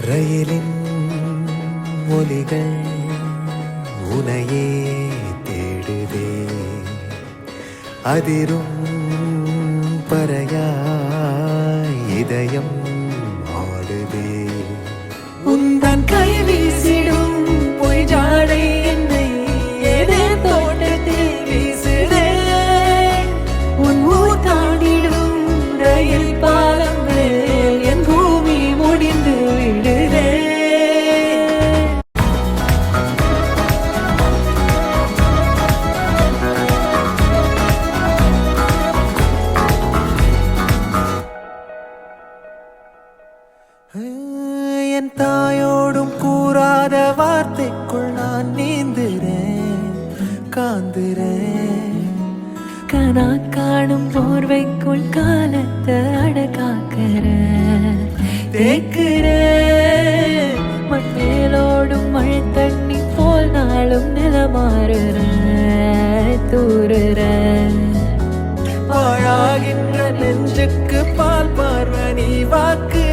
ரயிலின் ஒலிகள் உனையே தேடுதே, அதிரும் பறையாய் இதயம் ஆடுதே. உந்தன் கை வீசிடும் பொய் ஜாடை என்னை ஏதே தோட்டத்தில் வீசுதே. உன் ஊர் தாண்டிடும் ரயில் பாலம் மேல் என் பூமி முடிந்து விடுதே. என் தாயோடும் கூறாத வார்த்தைக்குள் நான் நீந்துறேன், காந்துறேன். கனா காணும் போர்வைக்குள் காலத்தை அடக்காக்கிற தேக்குற. மண்ணேலோடும் மழை தண்ணி போல் நாளும் நிலமாறுற தூறுற. பாழாகின்ற நெஞ்சுக்கு பால் பார்வ நீ வாக்கு